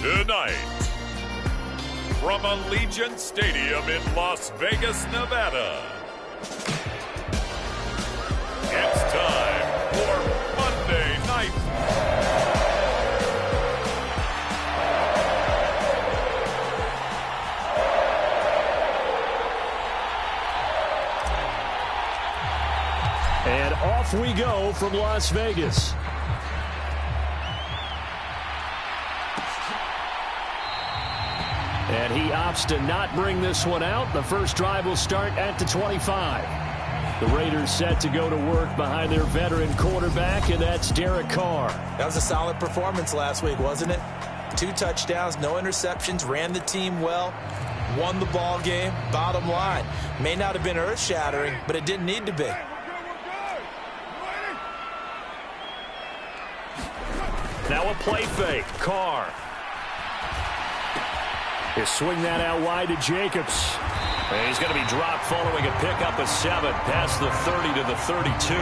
Tonight, from Allegiant Stadium in Las Vegas, Nevada, it's time for Monday Night. And off we go from Las Vegas. And he opts to not bring this one out. The first drive will start at the 25. The Raiders set to go to work behind their veteran quarterback, and that's Derek Carr. That was a solid performance last week, wasn't it? 2 touchdowns, no interceptions, ran the team well, won the ball game. Bottom line, may not have been earth-shattering, but it didn't need to be. Now a play fake. Carr. He'll swing that out wide to Jacobs. And he's going to be dropped following a pickup of 7 past the 30 to the 32.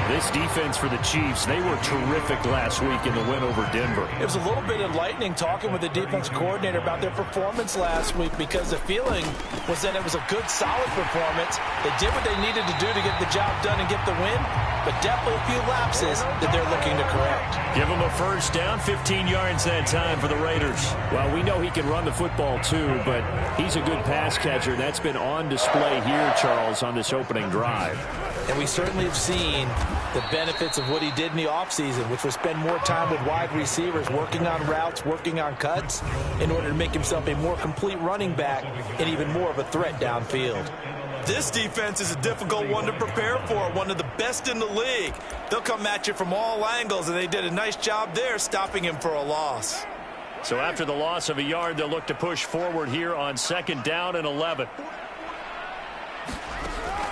This defense for the Chiefs, they were terrific last week in the win over Denver. It was a little bit enlightening talking with the defense coordinator about their performance last week because the feeling was that it was a good, solid performance. They did what they needed to do to get the job done and get the win, but definitely a few lapses that they're looking to correct. Give him a first down, 15 yards that time for the Raiders. Well, we know he can run the football too, but he's a good pass catcher. That's been on display here, Charles, on this opening drive. And we certainly have seen the benefits of what he did in the offseason, which was spend more time with wide receivers, working on routes, working on cuts, in order to make himself a more complete running back and even more of a threat downfield. This defense is a difficult one to prepare for, one of the best in the league. They'll come at you from all angles, and they did a nice job there stopping him for a loss. So after the loss of a yard, they'll look to push forward here on 2nd down and 11.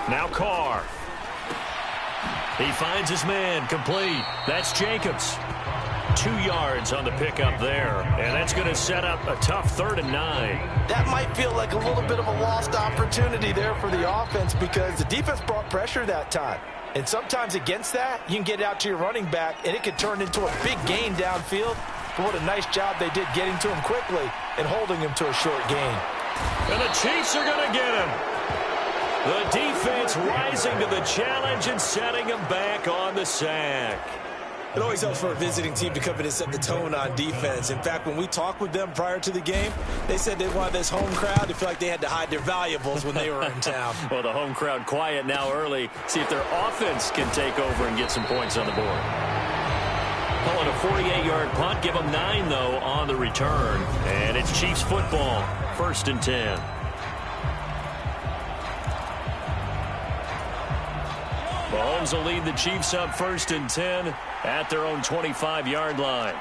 Now Carr. He finds his man, complete. That's Jacobs. 2 yards on the pickup there, and that's going to set up a tough 3rd and 9. That might feel like a little bit of a lost opportunity there for the offense because the defense brought pressure that time. And sometimes against that, you can get out to your running back, and it could turn into a big gain downfield. But what a nice job they did getting to him quickly and holding him to a short gain. And the Chiefs are going to get him. The defense rising to the challenge and setting him back on the sack. It always helps for a visiting team to come in and set the tone on defense. In fact, when we talked with them prior to the game, they said they wanted this home crowd to feel like they had to hide their valuables when they were in town. Well, the home crowd quiet now early. See if their offense can take over and get some points on the board. Call it a 48-yard punt. Give them 9, though, on the return. And it's Chiefs football, 1st and 10. Mahomes will lead the Chiefs up 1st and 10 at their own 25-yard line.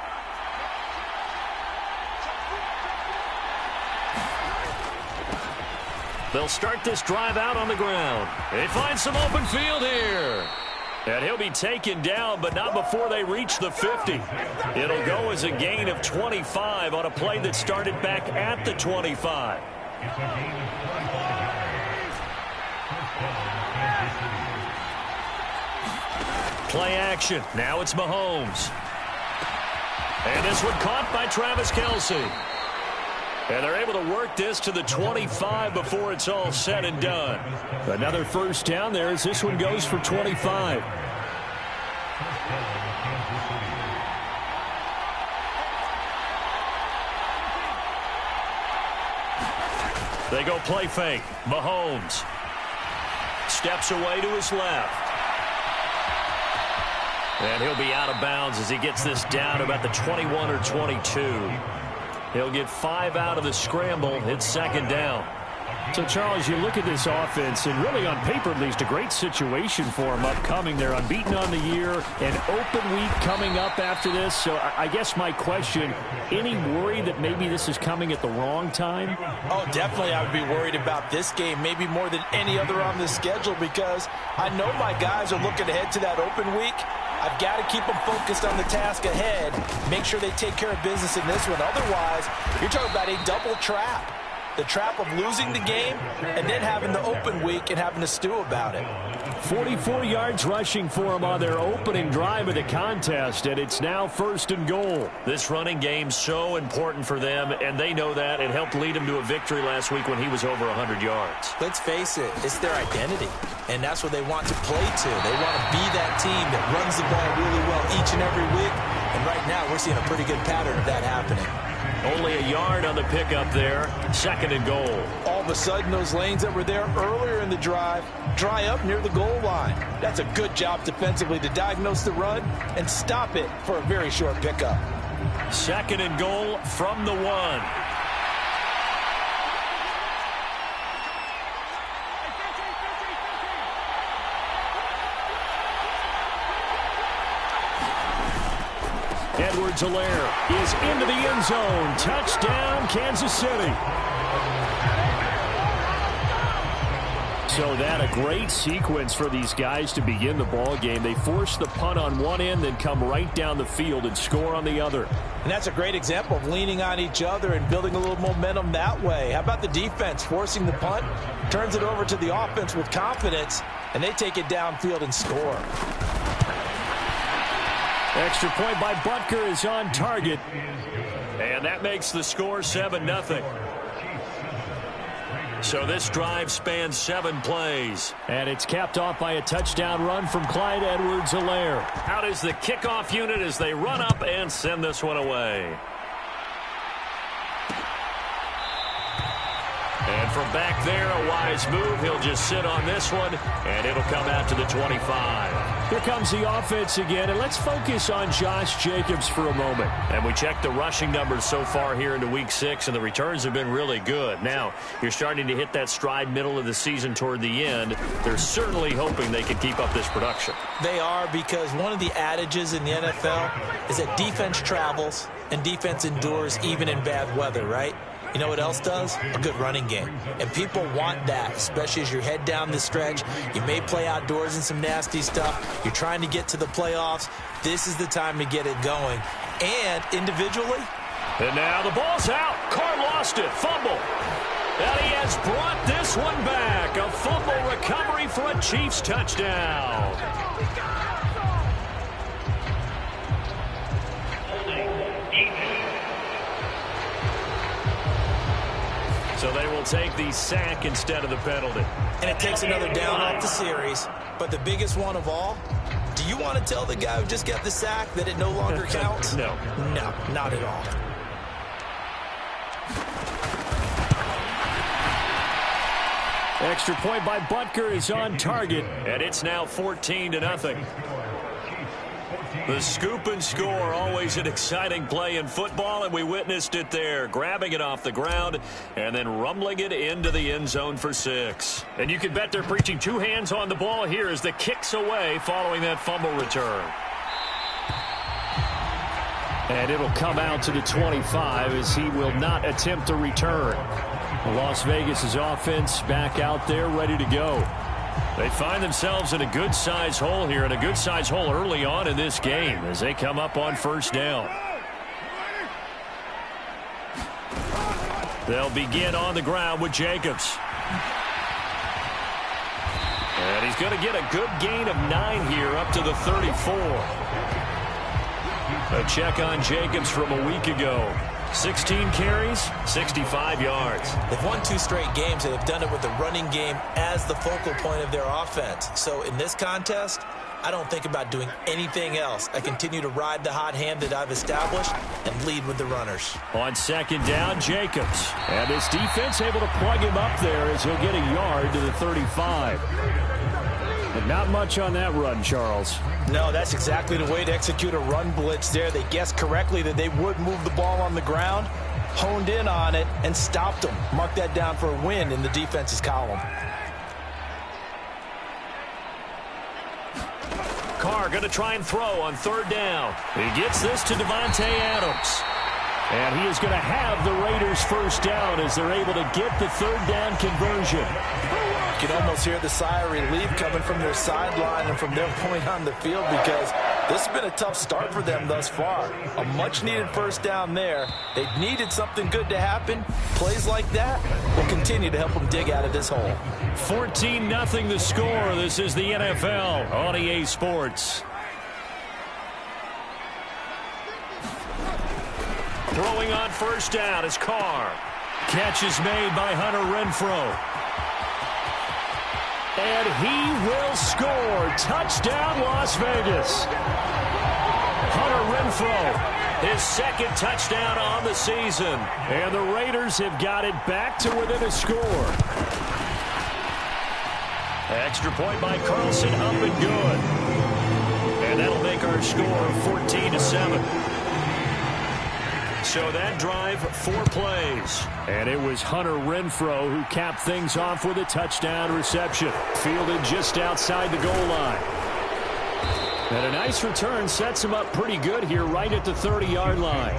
They'll start this drive out on the ground. They find some open field here. And he'll be taken down, but not before they reach the 50. It'll go as a gain of 25 on a play that started back at the 25. Play action. Now it's Mahomes. And this one caught by Travis Kelce. And they're able to work this to the 25 before it's all said and done. Another first down there as this one goes for 25. They go play fake. Mahomes steps away to his left. And he'll be out of bounds as he gets this down about the 21 or 22. He'll get 5 out of the scramble. It's 2nd down. So, Charles, you look at this offense, and really on paper at least, a great situation for them upcoming. They're unbeaten on the year, an open week coming up after this. So I guess my question, any worry that maybe this is coming at the wrong time? Oh, definitely I would be worried about this game, maybe more than any other on the schedule, because I know my guys are looking ahead to that open week. I've got to keep them focused on the task ahead, make sure they take care of business in this one. Otherwise, you're talking about a double trap. the trap of losing the game and then having the open week and having to stew about it. 44 yards rushing for him on their opening drive of the contest, and it's now 1st and goal. This running game's so important for them, and they know that. It helped lead him to a victory last week when he was over 100 yards. Let's face it, it's their identity, and that's what they want to play to. They want to be that team that runs the ball really well each and every week, and right now we're seeing a pretty good pattern of that happening. Only a yard on the pickup there. 2nd and goal. All of a sudden, those lanes that were there earlier in the drive dry up near the goal line. That's a good job defensively to diagnose the run and stop it for a very short pickup. 2nd and goal from the 1. Edwards-Helaire is into the end zone. Touchdown, Kansas City. So that a great sequence for these guys to begin the ball game. They force the punt on one end, then come right down the field and score on the other. And that's a great example of leaning on each other and building a little momentum that way. How about the defense forcing the punt, turns it over to the offense with confidence, and they take it downfield and score. Extra point by Butker is on target. And that makes the score 7-0. So this drive spans 7 plays. And it's capped off by a touchdown run from Clyde Edwards-Helaire. Out is the kickoff unit as they run up and send this one away. And from back there, a wise move. He'll just sit on this one, and it'll come out to the 25. Here comes the offense again, and let's focus on Josh Jacobs for a moment. And we checked the rushing numbers so far here into Week 6, and the returns have been really good. Now, you're starting to hit that stride middle of the season toward the end. They're certainly hoping they can keep up this production. They are, because one of the adages in the NFL is that defense travels and defense endures even in bad weather, right? You know what else does? A good running game. And people want that, especially as you head down the stretch. You may play outdoors in some nasty stuff. You're trying to get to the playoffs. This is the time to get it going. And individually. And now the ball's out. Carr lost it. Fumble. And he has brought this one back. A fumble recovery for a Chiefs touchdown. So they will take the sack instead of the penalty. And it takes another down off the series. But the biggest one of all, do you want to tell the guy who just got the sack that it no longer counts? No. No, not at all. Extra point by Butker is on target, and it's now 14-0. The scoop and score, always an exciting play in football, and we witnessed it there, grabbing it off the ground and then rumbling it into the end zone for 6. And you can bet they're preaching 2 hands on the ball here as the kick's away following that fumble return. And it'll come out to the 25 as he will not attempt a return. Las Vegas' offense back out there ready to go. They find themselves in a good-sized hole here, and a good-sized hole early on in this game as they come up on 1st down. They'll begin on the ground with Jacobs. And he's going to get a good gain of 9 here up to the 34. A check on Jacobs from a week ago. 16 carries, 65 yards. They've won 2 straight games, and they've done it with the running game as the focal point of their offense. So in this contest, I don't think about doing anything else. I continue to ride the hot hand that I've established and lead with the runners. On 2nd down, Jacobs. And this defense able to plug him up there as he'll get a yard to the 35. But not much on that run, Charles. No, that's exactly the way to execute a run blitz there. They guessed correctly that they would move the ball on the ground, honed in on it, and stopped them. Mark that down for a win in the defense's column. Carr going to try and throw on 3rd down. He gets this to Devontae Adams. And he is going to have the Raiders 1st down as they're able to get the 3rd down conversion. You can almost hear the sigh of relief coming from their sideline and from their point on the field because This has been a tough start for them thus far. A much-needed first down there. They needed something good to happen. Plays like that will continue to help them dig out of this hole. 14-0 the score. This is the NFL on EA Sports. Throwing on first down is Carr. Catch is made by Hunter Renfrow. And he will score. Touchdown, Las Vegas. Hunter Renfrow, his second touchdown on the season. And the Raiders have got it back to within a score. Extra point by Carlson, up and good. And that'll make our score 14-7. So that drive, 4 plays. And it was Hunter Renfrow who capped things off with a touchdown reception. Fielded just outside the goal line. And a nice return sets him up pretty good here right at the 30-yard line.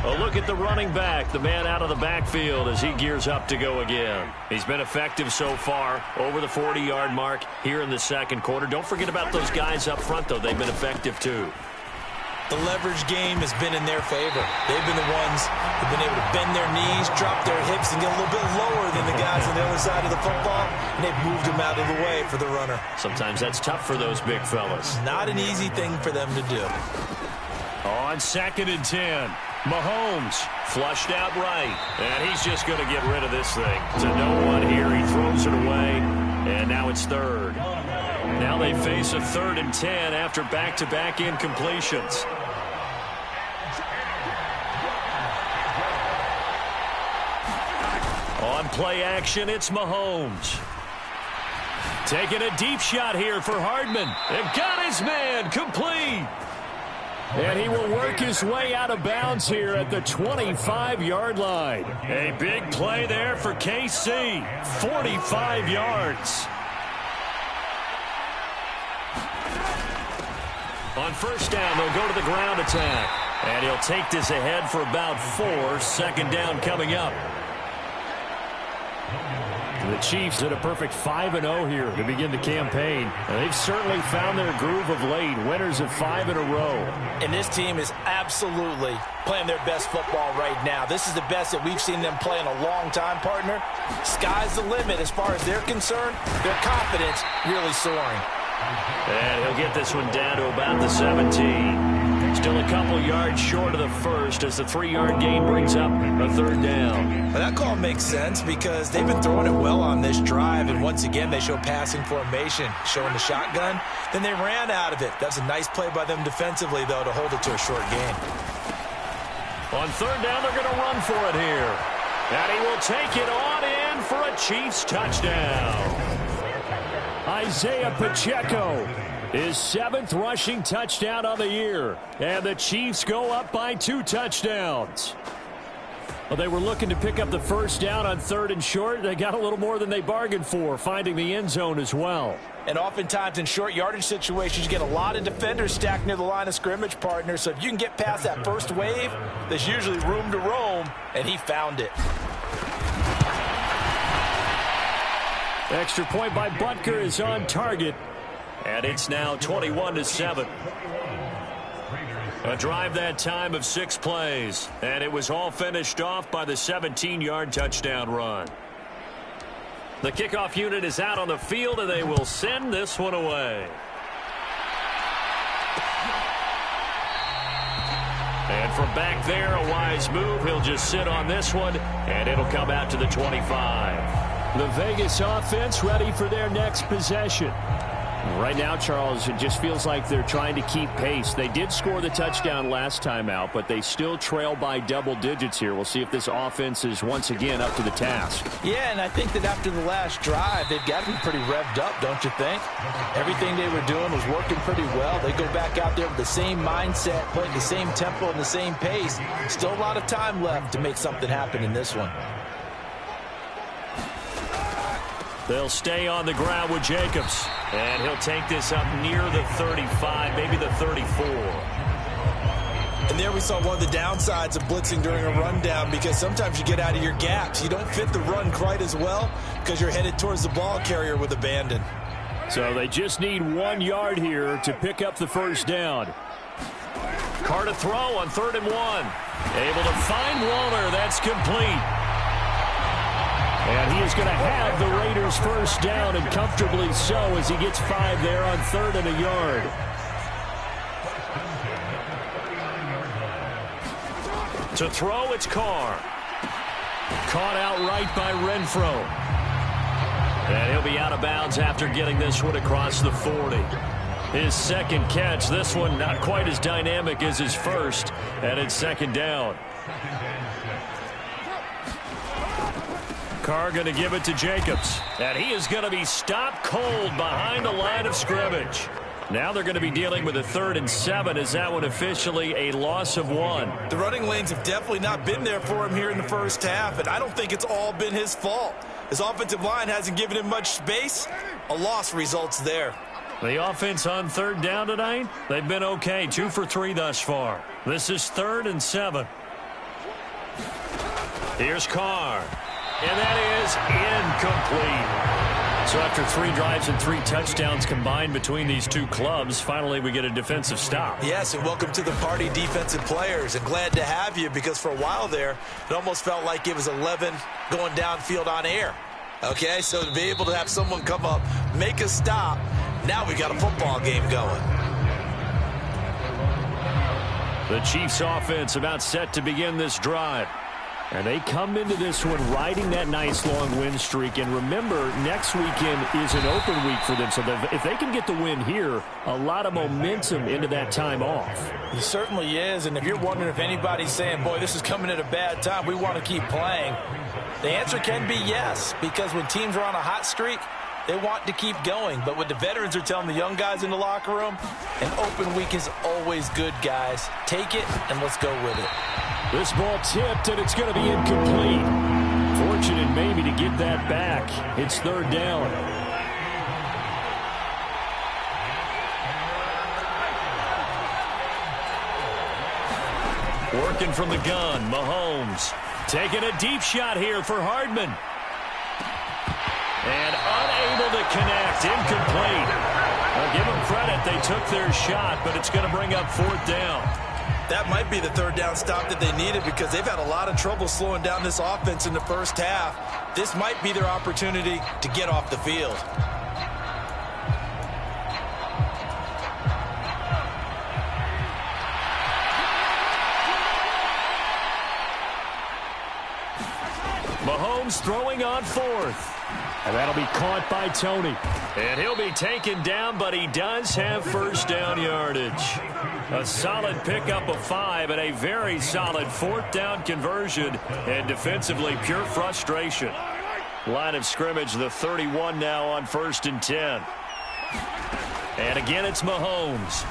A look at the running back, the man out of the backfield as he gears up to go again. He's been effective so far, over the 40-yard mark here in the second quarter. Don't forget about those guys up front, though. They've been effective, too. The leverage game has been in their favor. They've been the ones who've been able to bend their knees, drop their hips, and get a little bit lower than the guys on the other side of the football, and they've moved them out of the way for the runner. Sometimes that's tough for those big fellas. Not an easy thing for them to do. On 2nd and 10. Mahomes flushed out right, and he's just going to get rid of this thing. To no one here, he throws it away, and now it's 3rd. Now they face a 3rd and 10 after back-to-back incompletions. On play action, it's Mahomes. Taking a deep shot here for Hardman. And got his man complete. And he will work his way out of bounds here at the 25-yard line. A big play there for KC. 45 yards. On first down, they'll go to the ground attack. And he'll take this ahead for about 4. 2nd down coming up. The Chiefs did a perfect 5-0 here to begin the campaign. And they've certainly found their groove of late. Winners of 5 in a row. And this team is absolutely playing their best football right now. This is the best that we've seen them play in a long time, partner. Sky's the limit as far as they're concerned. Their confidence really soaring. And he'll get this one down to about the 17. Still a couple yards short of the first as the 3-yard gain brings up a 3rd down. Well, that call makes sense because they've been throwing it well on this drive, and once again they show passing formation, showing the shotgun. Then they ran out of it. That's a nice play by them defensively, though, to hold it to a short gain. On 3rd down, they're going to run for it here. And he will take it on in for a Chiefs touchdown. Isaiah Pacheco, his 7th rushing touchdown on the year. And the Chiefs go up by 2 touchdowns. Well, they were looking to pick up the first down on 3rd and short. They got a little more than they bargained for, finding the end zone as well. And oftentimes in short yardage situations, you get a lot of defenders stacked near the line of scrimmage, partner. So if you can get past that first wave, there's usually room to roam, and he found it. Extra point by Butker is on target. And it's now 21-7. A drive that time of 6 plays. And it was all finished off by the 17-yard touchdown run. The kickoff unit is out on the field, and they will send this one away. And from back there, a wise move. He'll just sit on this one, and it'll come out to the 25. The Vegas offense ready for their next possession. Right now, Charles, it just feels like they're trying to keep pace. They did score the touchdown last time out, but they still trail by double digits here. We'll see if this offense is once again up to the task. Yeah, and I think that after the last drive, they've got to be pretty revved up, don't you think? Everything they were doing was working pretty well. They go back out there with the same mindset, playing the same tempo and the same pace. Still a lot of time left to make something happen in this one. They'll stay on the ground with Jacobs. And he'll take this up near the 35, maybe the 34. And And there we saw one of the downsides of blitzing during a rundown, because sometimes you get out of your gaps. You don't fit the run quite as well because you're headed towards the ball carrier with abandon. So they just need 1 yard here to pick up the first down. Carr to throw on 3rd and 1. Able to find Waller. That's complete. And he is going to have the Raiders first down, and comfortably so, as he gets 5 there on 3rd and a yard. To throw, it's Carr. Caught outright by Renfro. And he'll be out of bounds after getting this one across the 40. His second catch, this one not quite as dynamic as his first, and it's 2nd down. Carr going to give it to Jacobs, and he is going to be stopped cold behind the line of scrimmage. Now they're going to be dealing with a 3rd and 7. Is that one officially a loss of 1? The running lanes have definitely not been there for him here in the first half, and I don't think it's all been his fault. His offensive line hasn't given him much space. A loss results there. The offense on 3rd down tonight, they've been okay. 2 for 3 thus far. This is 3rd and 7. Here's Carr. And that is incomplete. So after 3 drives and 3 touchdowns combined between these two clubs, finally we get a defensive stop. Yes, and welcome to the party, defensive players. And glad to have you, because for a while there, it almost felt like it was 11 going downfield on air. Okay, so to be able to have someone come up, make a stop, now we got a football game going. The Chiefs offense about set to begin this drive. And they come into this one riding that nice long win streak. And remember, next weekend is an open week for them. So if they can get the win here, a lot of momentum into that time off. He certainly is. And if you're wondering if anybody's saying, boy, this is coming at a bad time, we want to keep playing, the answer can be yes. Because when teams are on a hot streak, they want to keep going. But what the veterans are telling the young guys in the locker room, an open week is always good, guys. Take it and let's go with it. This ball tipped, and it's going to be incomplete. Fortunate maybe to get that back. It's 3rd down. Working from the gun, Mahomes. Taking a deep shot here for Hardman. And unable to connect. Incomplete. I'll give them credit. They took their shot, but it's going to bring up 4th down. That might be the 3rd down stop that they needed, because they've had a lot of trouble slowing down this offense in the first half. This might be their opportunity to get off the field. Mahomes throwing on 4th. And that'll be caught by Tony. And he'll be taken down, but he does have first down yardage. A solid pickup of 5 and a very solid 4th down conversion. And defensively, pure frustration. Line of scrimmage, the 31 now on 1st and 10. And again, it's Mahomes.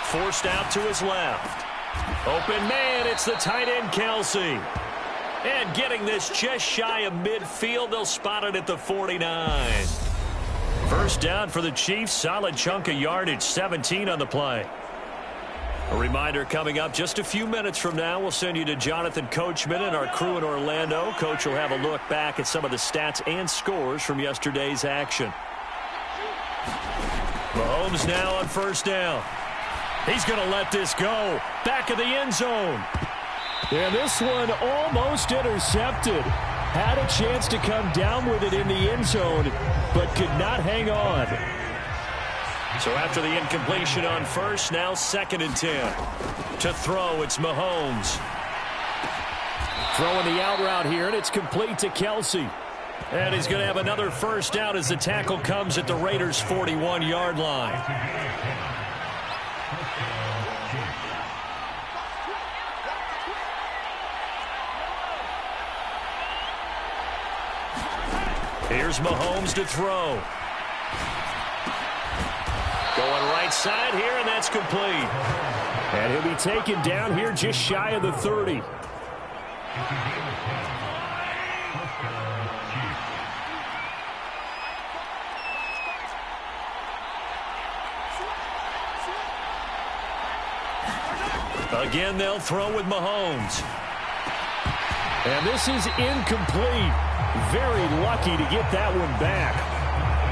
Forced out to his left. Open man, it's the tight end, Kelsey. And getting this just shy of midfield, they'll spot it at the 49. First down for the Chiefs, solid chunk of yardage, 17 on the play. A reminder coming up just a few minutes from now, we'll send you to Jonathan Coachman and our crew in Orlando. Coach will have a look back at some of the stats and scores from yesterday's action. Mahomes now on first down. He's going to let this go. Back of the end zone. And this one almost intercepted. Had a chance to come down with it in the end zone, but could not hang on. So after the incompletion on first, now 2nd and 10. To throw, it's Mahomes. Throwing the out route here, and it's complete to Kelsey. And he's going to have another first down as the tackle comes at the Raiders' 41-yard line. Here's Mahomes to throw. Going right side here, and that's complete. And he'll be taken down here just shy of the 30. Again, they'll throw with Mahomes. And this is incomplete. Very lucky to get that one back.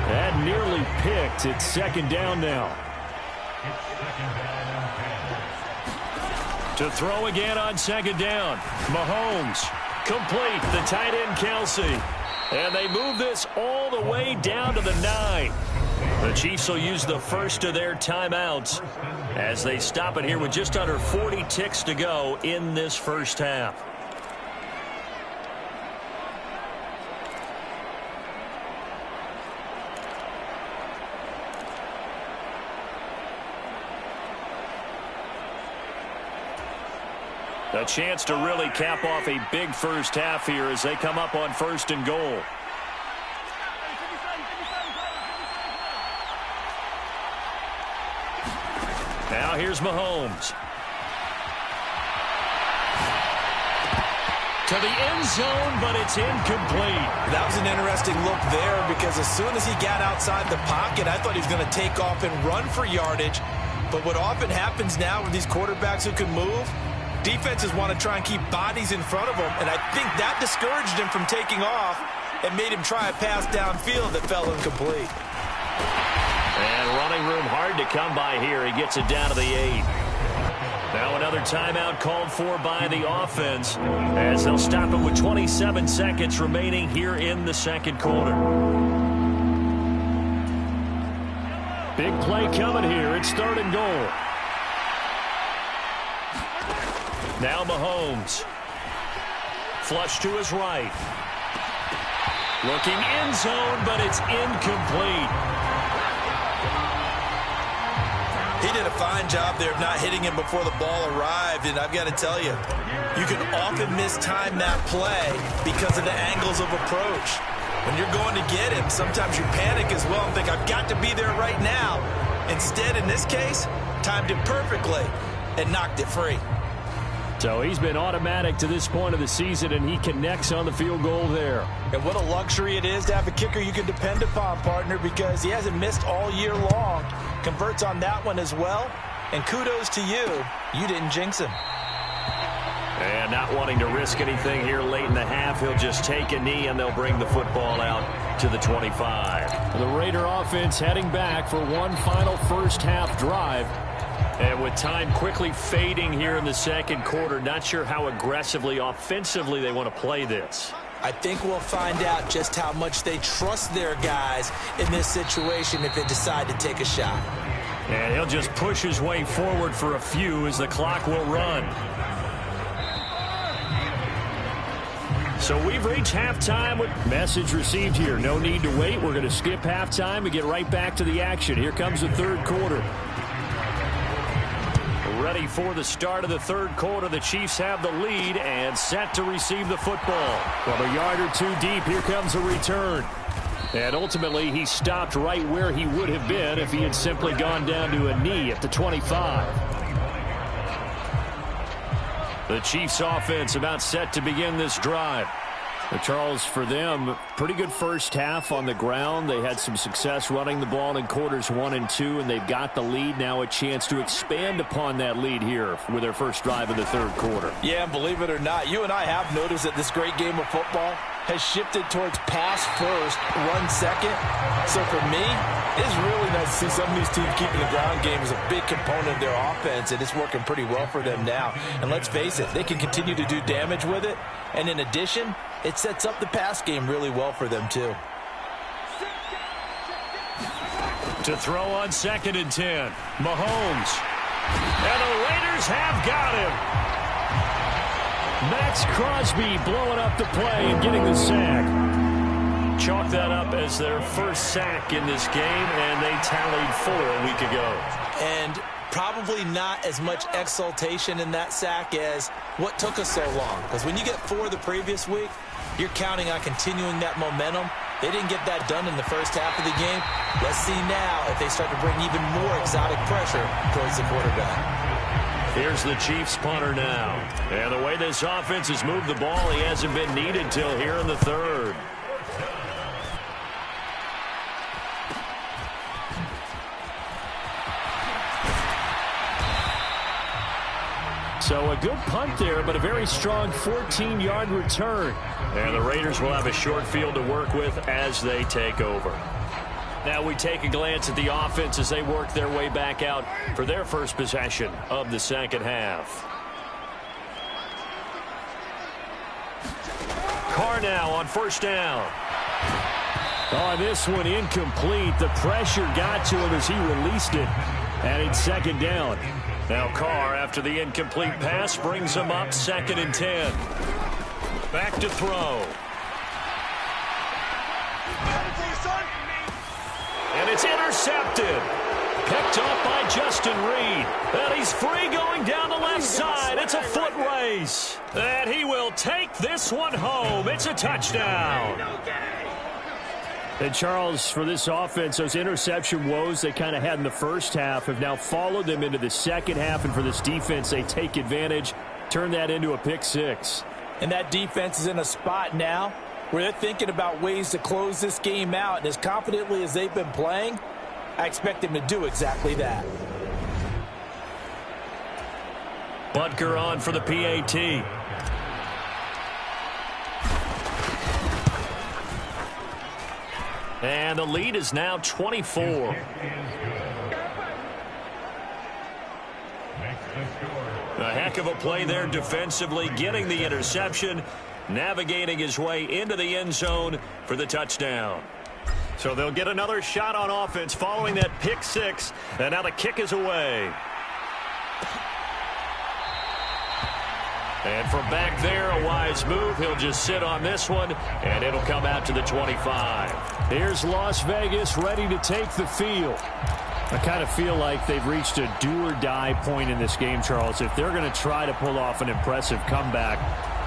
That nearly picked. It's second down now. To throw again on second down. Mahomes. Complete. The tight end, Kelsey. And they move this all the way down to the 9. The Chiefs will use the first of their timeouts as they stop it here with just under 40 ticks to go in this first half. A chance to really cap off a big first half here as they come up on 1st and goal. Now here's Mahomes. To the end zone, but it's incomplete. That was an interesting look there because as soon as he got outside the pocket, I thought he was going to take off and run for yardage. But what often happens now with these quarterbacks who can move, defenses want to try and keep bodies in front of them, and I think that discouraged him from taking off and made him try a pass downfield that fell incomplete. And running room hard to come by here. He gets it down to the 8. Now another timeout called for by the offense as they'll stop it with 27 seconds remaining here in the second quarter. Big play coming here. It's 3rd and goal. Now Mahomes. Flush to his right. Looking end zone, but it's incomplete. He did a fine job there of not hitting him before the ball arrived, and I've got to tell you, you can often mistime that play because of the angles of approach. When you're going to get him, sometimes you panic as well and think, I've got to be there right now. Instead, in this case, timed it perfectly and knocked it free. So he's been automatic to this point of the season, and he connects on the field goal there. And what a luxury it is to have a kicker you can depend upon, partner, because he hasn't missed all year long. Converts on that one as well. And kudos to you. You didn't jinx him. And not wanting to risk anything here late in the half, he'll just take a knee, and they'll bring the football out to the 25. The Raider offense heading back for one final first half drive. And with time quickly fading here in the second quarter, not sure how aggressively, offensively they want to play this. I think we'll find out just how much they trust their guys in this situation if they decide to take a shot. And he'll just push his way forward for a few as the clock will run. So we've reached halftime with message received here. No need to wait. We're going to skip halftime and get right back to the action. Here comes the third quarter. Ready for the start of the third quarter. The Chiefs have the lead and set to receive the football. From a yard or two deep, here comes a return. And ultimately, he stopped right where he would have been if he had simply gone down to a knee at the 25. The Chiefs offense about set to begin this drive. Charles, for them, pretty good first half on the ground. They had some success running the ball in quarters 1 and 2, and they've got the lead. Now a chance to expand upon that lead here with their first drive of the third quarter. Yeah, and believe it or not, you and I have noticed that this great game of football has shifted towards pass first, run second. So for me, it's really nice to see some of these teams keeping the ground game as a big component of their offense, and it's working pretty well for them now. And let's face it, they can continue to do damage with it. And in addition, it sets up the pass game really well for them, too. To throw on 2nd and 10, Mahomes. And the Raiders have got him. Max Crosby blowing up the play and getting the sack. Chalk that up as their first sack in this game, and they tallied 4 a week ago. And probably not as much exultation in that sack as what took us so long. Because when you get 4 the previous week, you're counting on continuing that momentum. They didn't get that done in the first half of the game. Let's see now if they start to bring even more exotic pressure towards the quarterback. Here's the Chiefs punter now. And the way this offense has moved the ball, he hasn't been needed till here in the third. So a good punt there, but a very strong 14-yard return. And the Raiders will have a short field to work with as they take over. Now we take a glance at the offense as they work their way back out for their first possession of the second half. Carr now on first down. Oh, this one incomplete. The pressure got to him as he released it. And it's second down. Now Carr, after the incomplete pass, brings him up 2nd and 10. Back to throw. And it's intercepted. Picked off by Justin Reed. And he's free going down the left side. It's a foot race. And he will take this one home. It's a touchdown. And Charles, for this offense, those interception woes they kind of had in the first half have now followed them into the second half. And for this defense, they take advantage, turn that into a pick six. And that defense is in a spot now where they're thinking about ways to close this game out. And as confidently as they've been playing, I expect them to do exactly that. Butker on for the PAT. And the lead is now 24. A heck of a play there defensively, getting the interception, navigating his way into the end zone for the touchdown. So they'll get another shot on offense following that pick six, and now the kick is away. And from back there, a wise move. He'll just sit on this one, and it'll come out to the 25. Here's Las Vegas ready to take the field. I kind of feel like they've reached a do-or-die point in this game, Charles. If they're going to try to pull off an impressive comeback,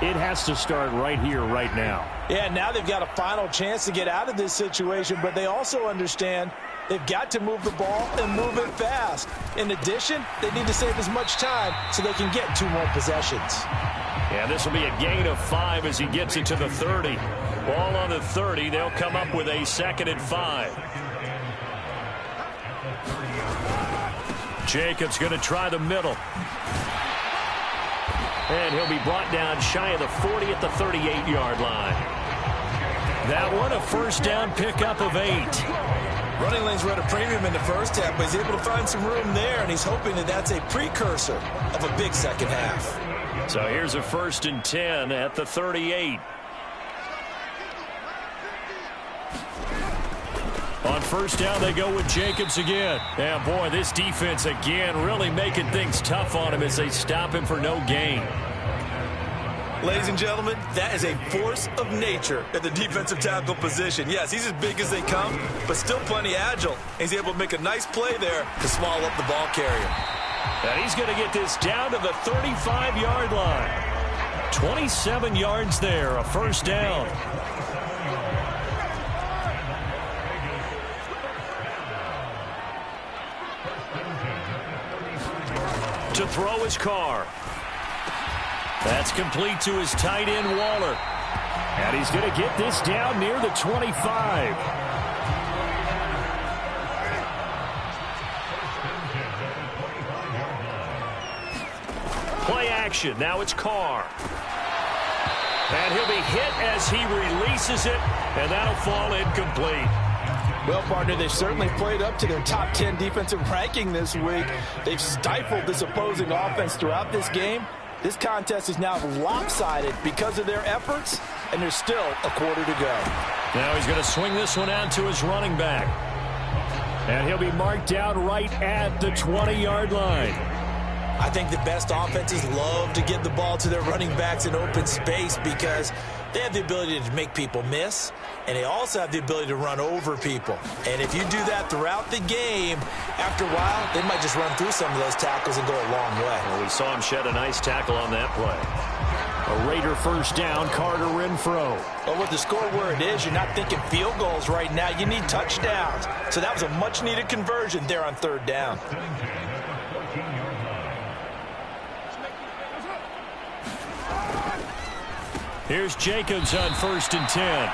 it has to start right here, right now. Yeah, now they've got a final chance to get out of this situation, but they also understand they've got to move the ball and move it fast. In addition, they need to save as much time so they can get 2 more possessions. Yeah, this will be a gain of 5 as he gets it to the 30. Ball on the 30. They'll come up with a 2nd and 5. Jacobs going to try the middle. And he'll be brought down shy of the 40 at the 38-yard line. That one, a first down pickup of 8. Running lanes were at a premium in the first half, but he's able to find some room there, and he's hoping that that's a precursor of a big second half. So here's a 1st and 10 at the 38. On first down, they go with Jacobs again. And, boy, this defense again really making things tough on him as they stop him for no gain. Ladies and gentlemen, that is a force of nature at the defensive tackle position. Yes, he's as big as they come, but still plenty agile. He's able to make a nice play there to swallow up the ball carrier. And he's going to get this down to the 35-yard line. 27 yards there, a first down. To throw his Carr. That's complete to his tight end, Waller. And he's going to get this down near the 25. Play action. Now it's Carr. And he'll be hit as he releases it, and that'll fall incomplete. Well, partner, they've certainly played up to their top 10 defensive ranking this week. They've stifled this opposing offense throughout this game. This contest is now lopsided because of their efforts, and there's still a quarter to go. Now he's going to swing this one out to his running back. And he'll be marked down right at the 20-yard line. I think the best offenses love to get the ball to their running backs in open space because they have the ability to make people miss, and they also have the ability to run over people. And if you do that throughout the game, after a while, they might just run through some of those tackles and go a long way. Well, we saw him shed a nice tackle on that play. A Raider first down, Carter Renfro. Well, with the score where it is, you're not thinking field goals right now. You need touchdowns. So that was a much-needed conversion there on 3rd down. Here's Jacobs on 1st and 10.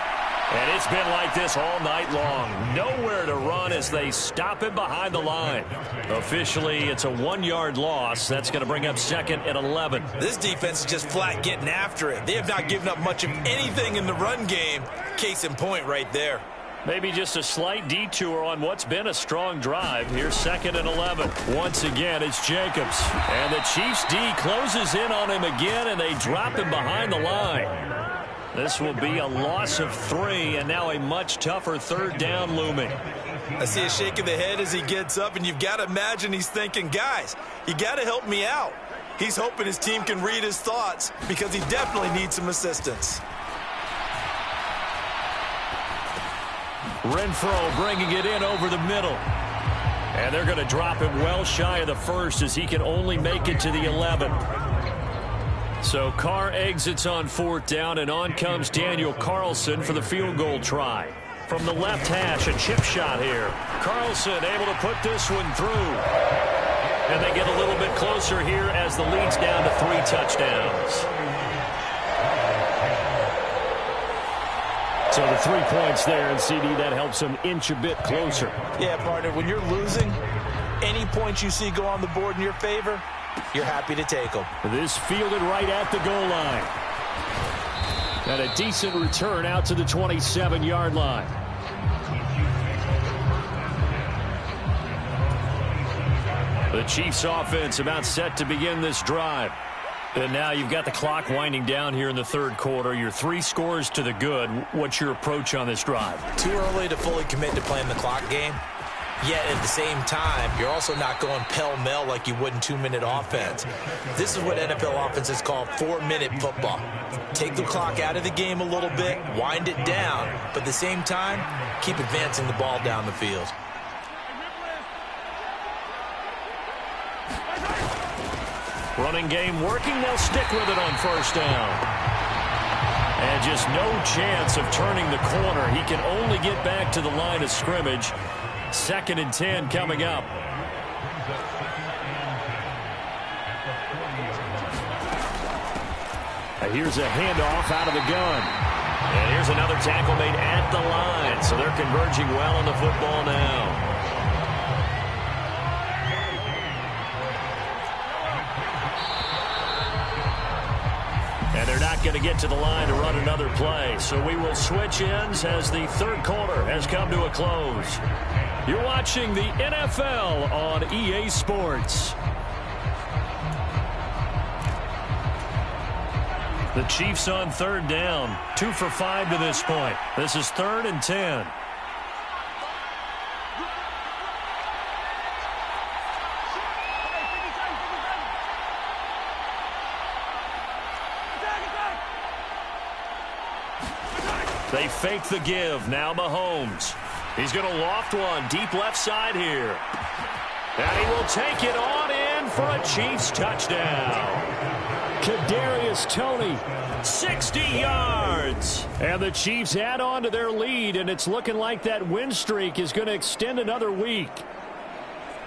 And it's been like this all night long. Nowhere to run as they stop him behind the line. Officially, it's a 1-yard loss. That's going to bring up 2nd and 11. This defense is just flat getting after it. They have not given up much of anything in the run game. Case in point right there. Maybe just a slight detour on what's been a strong drive. Here's 2nd and 11. Once again, it's Jacobs. And the Chiefs D closes in on him again, and they drop him behind the line. This will be a loss of 3, and now a much tougher 3rd down looming. I see a shake of the head as he gets up, and you've got to imagine he's thinking, guys, you got to help me out. He's hoping his team can read his thoughts because he definitely needs some assistance. Renfro bringing it in over the middle. And they're going to drop him well shy of the 1st as he can only make it to the 11. So Carr exits on 4th down, and on comes Daniel Carlson for the field goal try. From the left hash, a chip shot here. Carlson able to put this one through. And they get a little bit closer here as the lead's down to 3 touchdowns. So the 3 points there, and CD, that helps them inch a bit closer. Yeah, partner, when you're losing, any points you see go on the board in your favor, you're happy to take them. This fielded right at the goal line. And a decent return out to the 27-yard line. The Chiefs offense about set to begin this drive. And now you've got the clock winding down here in the 3rd quarter. You're 3 scores to the good. What's your approach on this drive? Too early to fully commit to playing the clock game. Yet at the same time, you're also not going pell-mell like you would in 2-minute offense. This is what NFL offenses call 4-minute football. Take the clock out of the game a little bit, wind it down, but at the same time, keep advancing the ball down the field. Running game working. They'll stick with it on 1st down. And just no chance of turning the corner. He can only get back to the line of scrimmage. 2nd and 10 coming up. Here's a handoff out of the gun. And here's another tackle made at the line. So they're converging well on the football now. And they're not going to get to the line to run another play. So we will switch ends as the 3rd quarter has come to a close. You're watching the NFL on EA Sports. The Chiefs on 3rd down. 2 for 5 to this point. This is 3rd and 10. They fake the give. Now Mahomes. He's going to loft one deep left side here. And he will take it on in for a Chiefs touchdown. Kadarius Toney, 60 yards. And the Chiefs add on to their lead, and it's looking like that win streak is going to extend another week.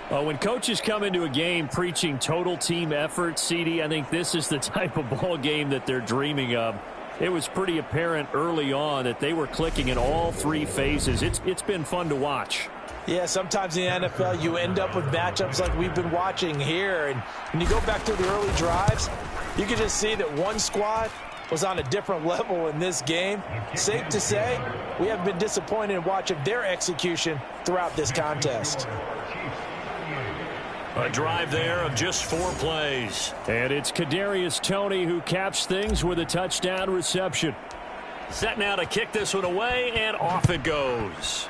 When coaches come into a game preaching total team effort, CD, I think this is the type of ball game that they're dreaming of. It was pretty apparent early on that they were clicking in all 3 phases. It's been fun to watch. Yeah, sometimes in the NFL you end up with matchups like we've been watching here. And when you go back to the early drives, you can just see that one squad was on a different level in this game. Safe to say, we have been disappointed in watching their execution throughout this contest. A drive there of just 4 plays. And it's Kadarius Toney who caps things with a touchdown reception. Set now to kick this one away, and off it goes.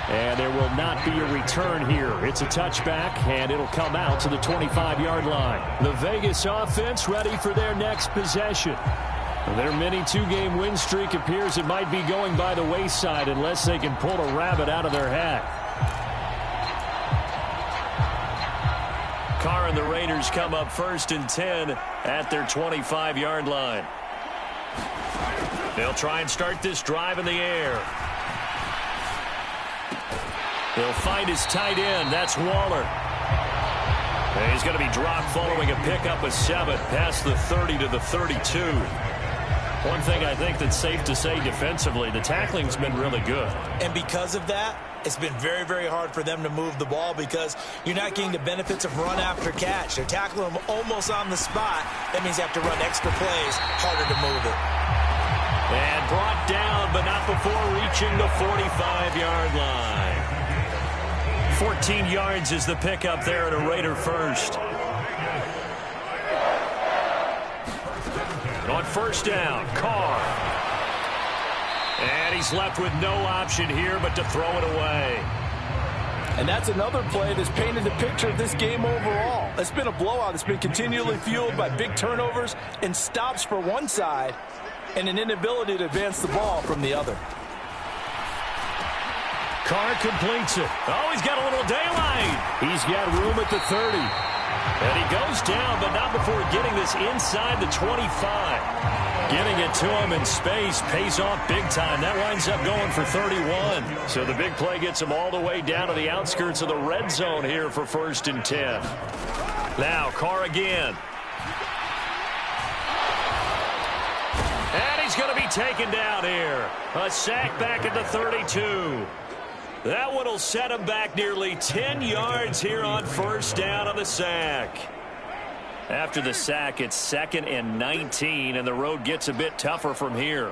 And there will not be a return here. It's a touchback, and it'll come out to the 25-yard line. The Vegas offense ready for their next possession. Their mini 2-game win streak appears it might be going by the wayside unless they can pull a rabbit out of their hat. Carr and the Raiders come up 1st and 10 at their 25-yard line. They'll try and start this drive in the air. They'll find his tight end. That's Waller. And he's going to be dropped following a pickup of 7 past the 30 to the 32. One thing I think that's safe to say defensively, the tackling's been really good. And because of that, it's been very, very hard for them to move the ball because you're not getting the benefits of run after catch. They're tackling them almost on the spot. That means you have to run extra plays, harder to move it. And brought down, but not before reaching the 45-yard line. 14 yards is the pickup there at a Raider first. And on first down, Carr. And he's left with no option here but to throw it away. And that's another play that's painted the picture of this game overall. It's been a blowout. It's been continually fueled by big turnovers and stops for one side and an inability to advance the ball from the other. Carr completes it. Oh, he's got a little daylight. He's got room at the 30. And he goes down, but not before getting this inside the 25. Getting it to him in space pays off big time. That winds up going for 31. So the big play gets him all the way down to the outskirts of the red zone here for 1st and 10. Now Carr again. And he's going to be taken down here. A sack back at the 32. That one will set him back nearly 10 yards here on first down on the sack. After the sack, it's 2nd and 19, and the road gets a bit tougher from here.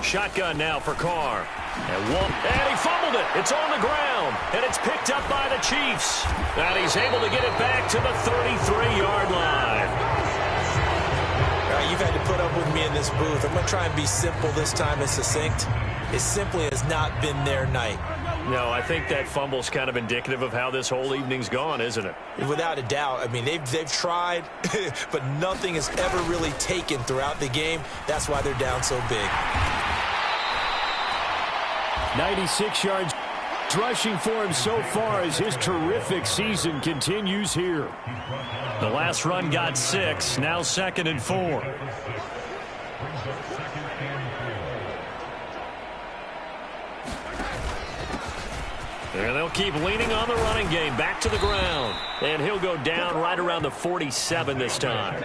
Shotgun now for Carr. And he fumbled it. It's on the ground, and it's picked up by the Chiefs. And he's able to get it back to the 33-yard line. You've had to put up with me in this booth. I'm going to try and be simple this time and succinct. It simply has not been their night. No, I think that fumble's kind of indicative of how this whole evening's gone, isn't it? Without a doubt. I mean, they've tried, but nothing has ever really taken throughout the game. That's why they're down so big. 96 yards rushing for him so far as his terrific season continues here. The last run got 6, now 2nd and 4. And they'll keep leaning on the running game. Back to the ground. And he'll go down right around the 47 this time.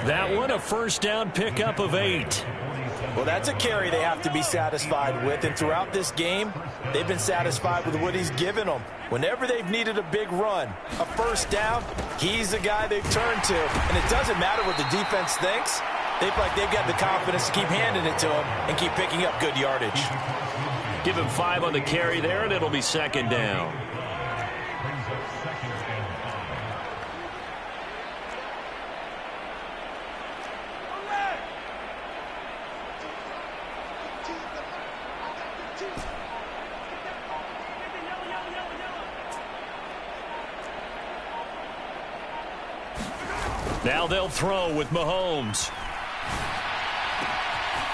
That one a first down pickup of 8. Well, that's a carry they have to be satisfied with. And throughout this game, they've been satisfied with what he's given them. Whenever they've needed a big run, a first down, he's the guy they've turned to. And it doesn't matter what the defense thinks. They feel like they've got the confidence to keep handing it to him and keep picking up good yardage. Give him 5 on the carry there, and it'll be 2nd down. Now they'll throw with Mahomes.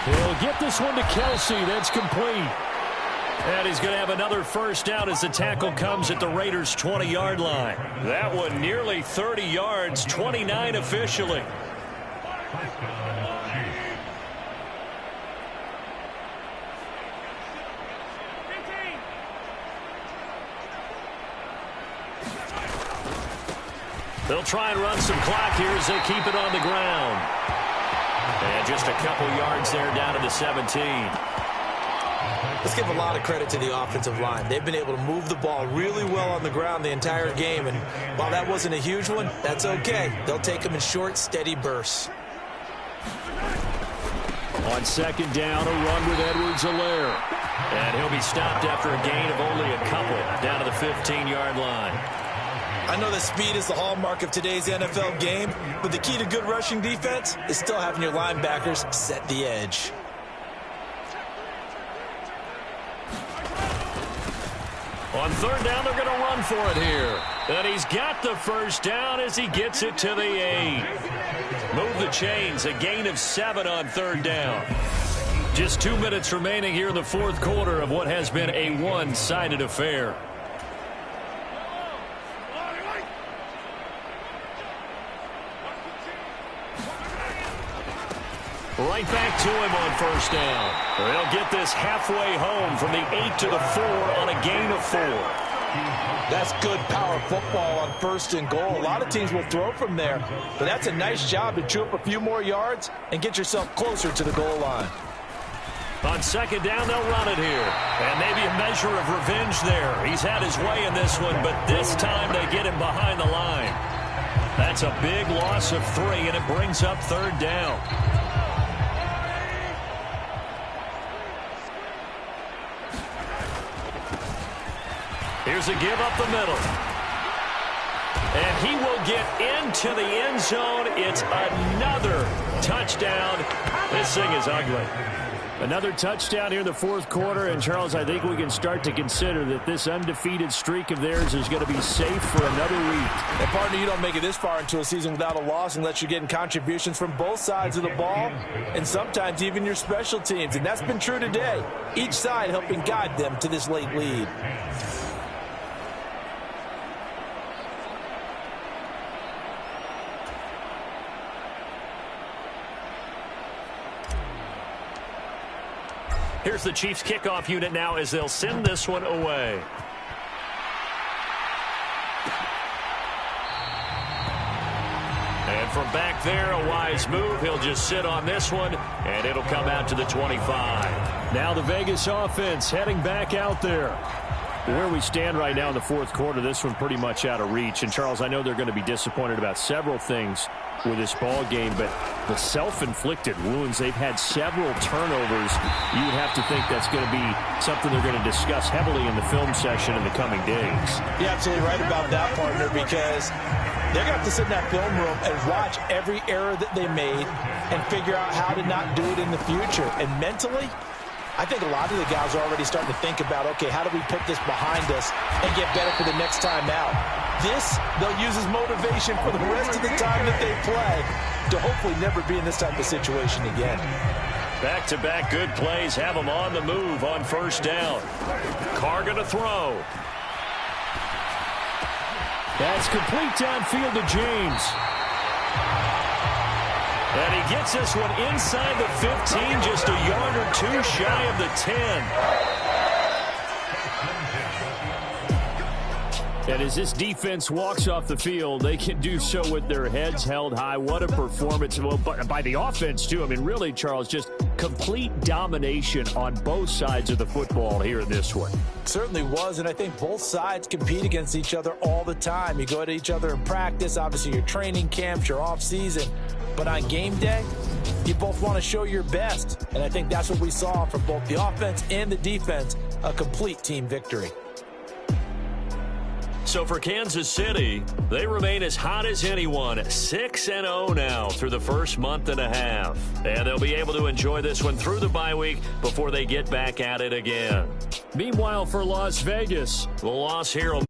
He'll get this one to Kelsey. That's complete. And he's going to have another first down as the tackle comes at the Raiders' 20-yard line. That one nearly 30 yards, 29 officially. They'll try and run some clock here as they keep it on the ground. And just a couple yards there down to the 17. Let's give a lot of credit to the offensive line. They've been able to move the ball really well on the ground the entire game. And while that wasn't a huge one, that's okay. They'll take them in short, steady bursts. On 2nd down, a run with Edwards-Helaire. And he'll be stopped after a gain of only a couple down to the 15-yard line. I know that speed is the hallmark of today's NFL game, but the key to good rushing defense is still having your linebackers set the edge. On 3rd down, they're going to run for it here. And he's got the first down as he gets it to the 8. Move the chains, a gain of 7 on 3rd down. Just 2 minutes remaining here in the 4th quarter of what has been a one-sided affair. Right back to him on 1st down. They'll get this halfway home from the 8 to the 4 on a gain of 4. That's good power football on 1st and goal. A lot of teams will throw from there, but that's a nice job to chew up a few more yards and get yourself closer to the goal line. On 2nd down, they'll run it here. And maybe a measure of revenge there. He's had his way in this one, but this time they get him behind the line. That's a big loss of 3, and it brings up 3rd down. Here's a give up the middle. And he will get into the end zone. It's another touchdown. This thing is ugly. Another touchdown here in the 4th quarter. And, Charles, I think we can start to consider that this undefeated streak of theirs is going to be safe for another week. And, partner, you don't make it this far into a season without a loss unless you're getting contributions from both sides of the ball and sometimes even your special teams. And that's been true today. Each side helping guide them to this late lead. Here's the Chiefs kickoff unit now as they'll send this one away. And from back there, a wise move. He'll just sit on this one, and it'll come out to the 25. Now the Vegas offense heading back out there. Where we stand right now in the 4th quarter, this one pretty much out of reach. And, Charles, I know they're going to be disappointed about several things with this ball game, but the self-inflicted wounds, they've had several turnovers. You would have to think that's going to be something they're going to discuss heavily in the film session in the coming days. You're absolutely right about that, partner, because they're going to have to sit in that film room and watch every error that they made and figure out how to not do it in the future. And mentally, I think a lot of the guys are already starting to think about, okay, how do we put this behind us and get better for the next time out? This, they'll use as motivation for the rest of the time that they play to hopefully never be in this type of situation again. Back-to-back good plays have them on the move on 1st down. Carr going to throw. That's complete downfield to James. And he gets this one inside the 15, just a yard or 2 shy of the 10. And as this defense walks off the field, they can do so with their heads held high. What a performance by the offense, too. I mean, really, Charles, just complete domination on both sides of the football here in this one. Certainly was, and I think both sides compete against each other all the time. You go to each other in practice, obviously your training camps, your off-season. But on game day, you both want to show your best. And I think that's what we saw from both the offense and the defense, a complete team victory. So for Kansas City, they remain as hot as anyone, 6-0 now through the first month and a half. And they'll be able to enjoy this one through the bye week before they get back at it again. Meanwhile, for Las Vegas, the loss here will